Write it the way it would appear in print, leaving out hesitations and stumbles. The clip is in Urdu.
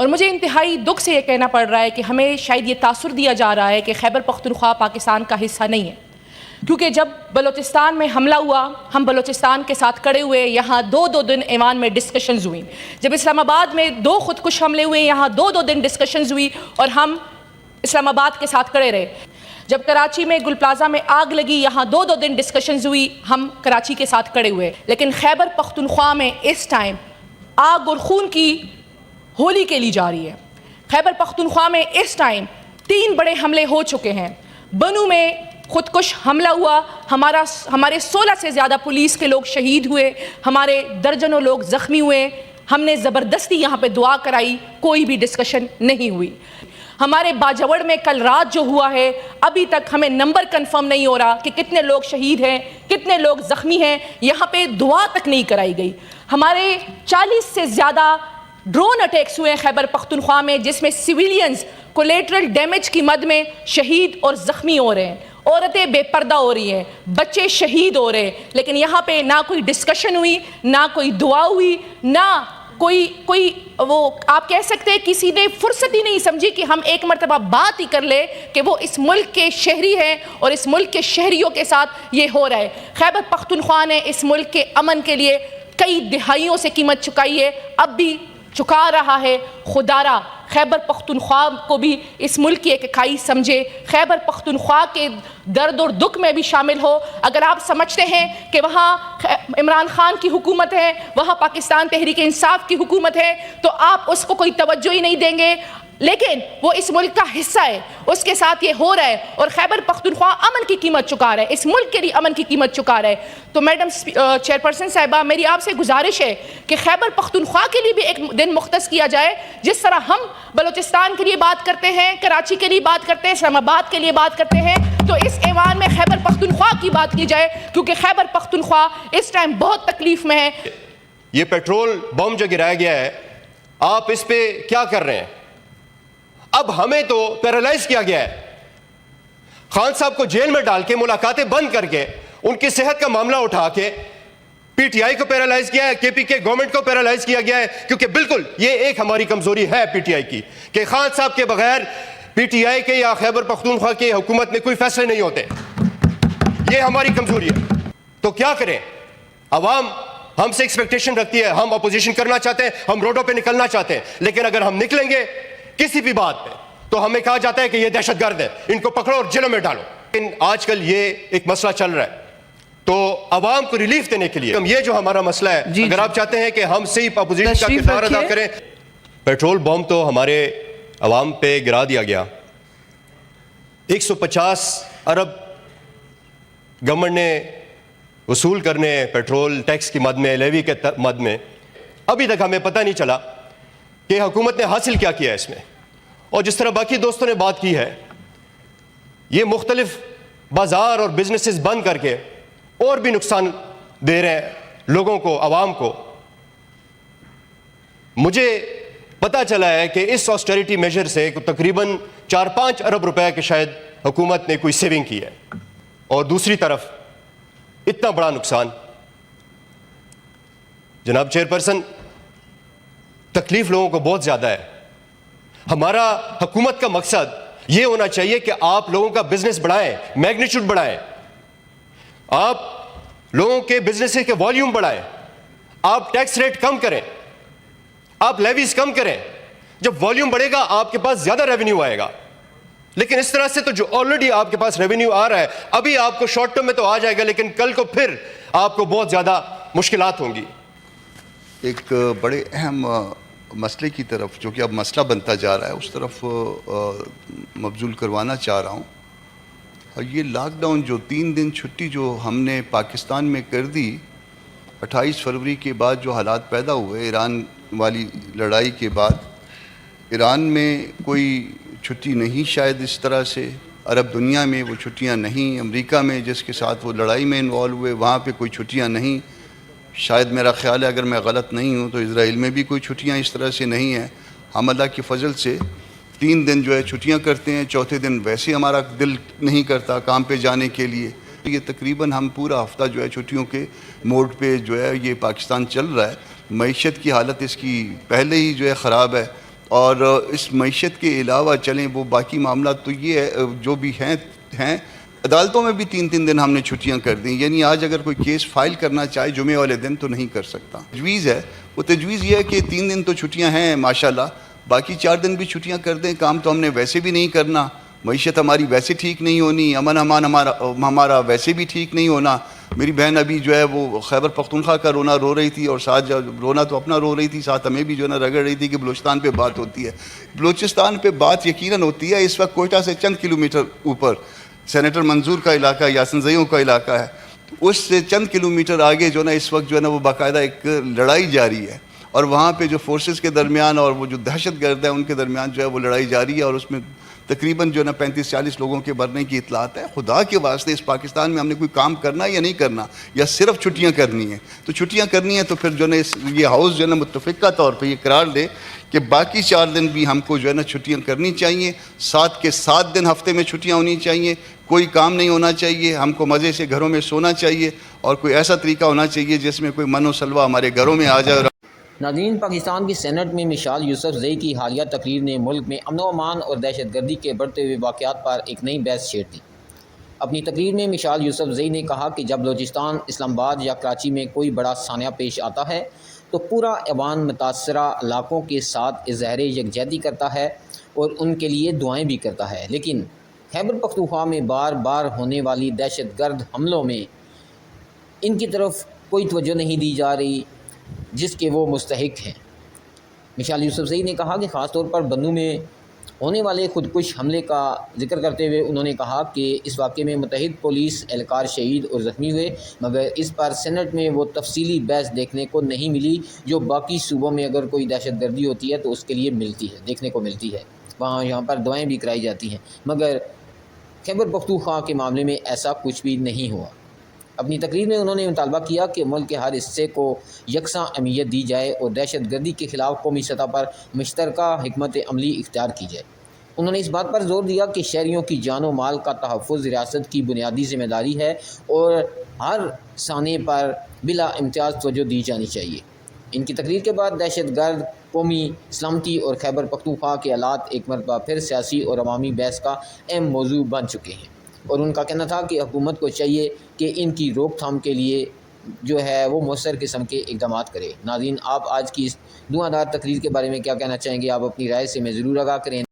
اور مجھے انتہائی دکھ سے یہ کہنا پڑ رہا ہے کہ ہمیں شاید یہ تاثر دیا جا رہا ہے کہ خیبر پختونخوا پاکستان کا حصہ نہیں ہے، کیونکہ جب بلوچستان میں حملہ ہوا ہم بلوچستان کے ساتھ کھڑے ہوئے، یہاں دو دن ایوان میں ڈسکشنز ہوئیں. جب اسلام آباد میں 2 خودکش حملے ہوئے، یہاں 2 دن ڈسکشنز ہوئی اور ہم اسلام آباد کے ساتھ کھڑے رہے. جب کراچی میں گل پلازا میں آگ لگی، یہاں 2 دن ڈسکشنز ہوئی، ہم کراچی کے ساتھ کھڑے ہوئے. لیکن خیبر پختونخوا میں اس ٹائم آگ اور خون کی ہولی کھیلی جا رہی ہے. خیبر پختونخوا میں اس ٹائم 3 بڑے حملے ہو چکے ہیں. بنو میں خودکش حملہ ہوا، ہمارے 16 سے زیادہ پولیس کے لوگ شہید ہوئے، ہمارے درجنوں لوگ زخمی ہوئے. ہم نے زبردستی یہاں پہ دعا کرائی، کوئی بھی ڈسکشن نہیں ہوئی. ہمارے باجوڑ میں کل رات جو ہوا ہے، ابھی تک ہمیں نمبر کنفرم نہیں ہو رہا کہ کتنے لوگ شہید ہیں، کتنے لوگ زخمی ہیں. یہاں پہ دعا تک نہیں کرائی گئی. ہمارے 40 سے زیادہ ڈرون اٹیکس ہوئے ہیں خیبر پختونخوا میں، جس میں سویلینز کولیٹرل ڈیمیج کی مد میں شہید اور زخمی ہو رہے ہیں. عورتیں بے پردہ ہو رہی ہیں، بچے شہید ہو رہے ہیں. لیکن یہاں پہ نہ کوئی ڈسکشن ہوئی، نہ کوئی دعا ہوئی، نہ کوئی وہ آپ کہہ سکتے ہیں کسی نے فرصت ہی نہیں سمجھی کہ ہم ایک مرتبہ بات ہی کر لے کہ وہ اس ملک کے شہری ہیں اور اس ملک کے شہریوں کے ساتھ یہ ہو رہا ہے. خیبر پختونخوا نے اس ملک کے امن کے لیے کئی دہائیوں سے قیمت چکائی ہے، اب بھی چکا رہا ہے. خدارا خیبر پختونخوا کو بھی اس ملک کی ایک اکائی سمجھے، خیبر پختونخوا کے درد اور دکھ میں بھی شامل ہو. اگر آپ سمجھتے ہیں کہ وہاں عمران خان کی حکومت ہے، وہاں پاکستان تحریک انصاف کی حکومت ہے، تو آپ اس کو کوئی توجہ ہی نہیں دیں گے. لیکن وہ اس ملک کا حصہ ہے، اس کے ساتھ یہ ہو رہا ہے اور خیبر پختونخوا امن کی قیمت چکا رہا ہے، اس ملک کے لیے امن کی قیمت چکا رہا ہے. تو میڈم چیئرپرسن صاحبہ، میری آپ سے گزارش ہے کہ خیبر پختونخوا کے لیے بھی ایک دن مختص کیا جائے. جس طرح ہم بلوچستان کے لیے بات کرتے ہیں، کراچی کے لیے بات کرتے ہیں، اسلام آباد کے لیے بات کرتے ہیں، تو اس ایوان میں خیبر پختونخوا کی بات کی جائے، کیونکہ خیبر پختونخوا اس ٹائم بہت تکلیف میں ہے. یہ پیٹرول بم جو گرایا گیا ہے، آپ اس پہ کیا کر رہے ہیں؟ اب ہمیں تو پیرالائز کیا گیا ہے. خان صاحب کو جیل میں ڈال کے، ملاقاتیں بند کر کے، ان کی صحت کا معاملہ اٹھا کے پی ٹی آئی کو پیرالائز کیا ہے، کے پی کے گورنمنٹ کو پیرالائز کیا گیا ہے. کیونکہ بالکل یہ ایک ہماری کمزوری ہے پی ٹی آئی کی کہ خان صاحب کے بغیر پی ٹی آئی کے یا خیبر پختونخوا کی حکومت میں کوئی فیصلے نہیں ہوتے. یہ ہماری کمزوری ہے. تو کیا کریں؟ عوام ہم سے ایکسپیکٹیشن رکھتی ہے، ہم اپوزیشن کرنا چاہتے ہیں، ہم روڈوں پہ نکلنا چاہتے ہیں. لیکن اگر ہم نکلیں گے کسی بھی بات پہ تو ہمیں کہا جاتا ہے کہ یہ دہشت گرد ہے، ان کو پکڑو اور جیلوں میں ڈالو. لیکن آج کل یہ ایک مسئلہ چل رہا ہے، تو عوام کو ریلیف دینے کے لیے یہ جو ہمارا مسئلہ ہے، اگر آپ چاہتے ہیں کہ ہم صحیح اپوزیشن کا کردار ادا کریں. پیٹرول بم تو ہمارے عوام پہ گرا دیا گیا. 150 ارب گورنمنٹ نے وصول کرنے پیٹرول ٹیکس کی مد میں، لیوی کے مد میں. ابھی تک ہمیں پتہ نہیں چلا کہ حکومت نے حاصل کیا کیا ہے اس میں. اور جس طرح باقی دوستوں نے بات کی ہے، یہ مختلف بازار اور بزنسز بند کر کے اور بھی نقصان دے رہے ہیں لوگوں کو، عوام کو. مجھے پتہ چلا ہے کہ اس آسٹیریٹی میجر سے تقریباً 4-5 ارب روپے کے شاید حکومت نے کوئی سیونگ کی ہے. اور دوسری طرف اتنا بڑا نقصان. جناب چیئرپرسن، تکلیف لوگوں کو بہت زیادہ ہے. ہمارا حکومت کا مقصد یہ ہونا چاہیے کہ آپ لوگوں کا بزنس بڑھائیں، میگنیچیوڈ بڑھائیں، آپ لوگوں کے بزنس کے والیوم بڑھائیں، آپ ٹیکس ریٹ کم کریں، آپ لیویز کم کریں. جب والیوم بڑھے گا آپ کے پاس زیادہ ریونیو آئے گا. لیکن اس طرح سے تو جو آلریڈی آپ کے پاس ریونیو آ رہا ہے، ابھی آپ کو شارٹ ٹرم میں تو آ جائے گا، لیکن کل کو پھر آپ کو بہت زیادہ مشکلات ہوں گی. ایک بڑے اہم مسئلے کی طرف، جو کہ اب مسئلہ بنتا جا رہا ہے، اس طرف مبذول کروانا چاہ رہا ہوں. یہ لاک ڈاؤن جو 3 دن چھٹی جو ہم نے پاکستان میں کر دی 28 فروری کے بعد، جو حالات پیدا ہوئے ایران والی لڑائی کے بعد، ایران میں کوئی چھٹی نہیں شاید اس طرح سے، عرب دنیا میں وہ چھٹیاں نہیں، امریکہ میں جس کے ساتھ وہ لڑائی میں انوالو ہوئے وہاں پہ کوئی چھٹیاں نہیں. شاید میرا خیال ہے، اگر میں غلط نہیں ہوں، تو اسرائیل میں بھی کوئی چھٹیاں اس طرح سے نہیں ہیں. ہم اللہ کی فضل سے 3 دن جو ہے چھٹیاں کرتے ہیں، چوتھے دن ویسے ہمارا دل نہیں کرتا کام پہ جانے کے لیے. یہ تقریباً ہم پورا ہفتہ جو ہے چھٹیوں کے موڈ پہ جو ہے یہ پاکستان چل رہا ہے. معیشت کی حالت اس کی پہلے ہی جو ہے خراب ہے، اور اس معیشت کے علاوہ چلیں وہ باقی معاملات تو یہ ہے جو بھی ہیں عدالتوں میں بھی 3 دن ہم نے چھٹیاں کر دیں، یعنی آج اگر کوئی کیس فائل کرنا چاہے جمعے والے دن تو نہیں کر سکتا۔ تجویز ہے، وہ تجویز یہ ہے کہ 3 دن تو چھٹیاں ہیں ماشاءاللہ، باقی 4 دن بھی چھٹیاں کر دیں، کام تو ہم نے ویسے بھی نہیں کرنا، معیشت ہماری ویسے ٹھیک نہیں ہونی، امن امان ہمارا ویسے بھی ٹھیک نہیں ہونا۔ میری بہن ابھی جو ہے وہ خیبر پختونخوا کا رونا رو رہی تھی، اور ساتھ رونا تو اپنا رو رہی تھی، ساتھ ہمیں بھی جو ہے نا رگڑ رہی تھی کہ بلوچستان پہ بات ہوتی ہے۔ بلوچستان پہ بات یقیناً ہوتی ہے، اس وقت کوئٹہ سے چند کلومیٹر اوپر سینیٹر منظور کا علاقہ، یاسین زیوں کا علاقہ ہے، اس سے چند کلومیٹر آگے جو ہے نا اس وقت جو ہے نا وہ باقاعدہ ایک لڑائی جاری ہے، اور وہاں پہ جو فورسز کے درمیان اور وہ جو دہشت گرد ہیں ان کے درمیان جو ہے وہ لڑائی جاری ہے، اور اس میں تقریباً جو ہے نا 35-40 لوگوں کے مرنے کی اطلاعات ہے۔ خدا کے واسطے اس پاکستان میں ہم نے کوئی کام کرنا ہے یا نہیں کرنا، یا صرف چھٹیاں کرنی ہیں؟ تو چھٹیاں کرنی ہیں تو پھر جو ہے نا یہ ہاؤس جو ہے نا متفقہ طور پہ یہ قرار دے کہ باقی 4 دن بھی ہم کو جو ہے نا چھٹیاں کرنی چاہیے، 7 کے 7 دن ہفتے میں چھٹیاں ہونی چاہیے، کوئی کام نہیں ہونا چاہیے، ہم کو مزے سے گھروں میں سونا چاہیے، اور کوئی ایسا طریقہ ہونا چاہیے جس میں کوئی من و سلوہ ہمارے گھروں میں آ جائے۔ ناظرین، پاکستان کی سینٹ میں مشال یوسف زئی کی حالیہ تقریر نے ملک میں امن و امان اور دہشت گردی کے بڑھتے ہوئے واقعات پر ایک نئی بحث چھیڑ دی۔ اپنی تقریر میں مشال یوسف زئی نے کہا کہ جب بلوچستان، اسلام آباد یا کراچی میں کوئی بڑا سانحہ پیش آتا ہے تو پورا ایوان متاثرہ علاقوں کے ساتھ اظہار یکجہتی کرتا ہے اور ان کے لیے دعائیں بھی کرتا ہے، لیکن خیبر پختونخوا میں بار بار ہونے والی دہشت گرد حملوں میں ان کی طرف کوئی توجہ نہیں دی جا رہی جس کے وہ مستحق ہیں۔ مشال یوسف زئی نے کہا کہ خاص طور پر بنوں میں ہونے والے خودکش حملے کا ذکر کرتے ہوئے انہوں نے کہا کہ اس واقعے میں متعدد پولیس اہلکار شہید اور زخمی ہوئے، مگر اس پر سینٹ میں وہ تفصیلی بحث دیکھنے کو نہیں ملی جو باقی صوبوں میں اگر کوئی دہشت گردی ہوتی ہے تو اس کے لیے ملتی ہے، دیکھنے کو ملتی ہے، یہاں پر دعائیں بھی کرائی جاتی ہیں، مگر خیبر پختونخوا کے معاملے میں ایسا کچھ بھی نہیں ہوا۔ اپنی تقریر میں انہوں نے مطالبہ کیا کہ ملک کے ہر حصے کو یکساں اہمیت دی جائے اور دہشت گردی کے خلاف قومی سطح پر مشترکہ حکمت عملی اختیار کی جائے۔ انہوں نے اس بات پر زور دیا کہ شہریوں کی جان و مال کا تحفظ ریاست کی بنیادی ذمہ داری ہے اور ہر سانحے پر بلا امتیاز توجہ دی جانی چاہیے۔ ان کی تقریر کے بعد دہشت گرد، قومی سلامتی اور خیبر پختونخوا کے حالات ایک مرتبہ پھر سیاسی اور عوامی بحث کا اہم موضوع بن چکے ہیں، اور ان کا کہنا تھا کہ حکومت کو چاہیے کہ ان کی روک تھام کے لیے جو ہے وہ مؤثر قسم کے اقدامات کرے۔ ناظرین، آپ آج کی اس دھواں دار تقریر کے بارے میں کیا کہنا چاہیں گے؟ آپ اپنی رائے سے میں ضرور آگاہ کریں۔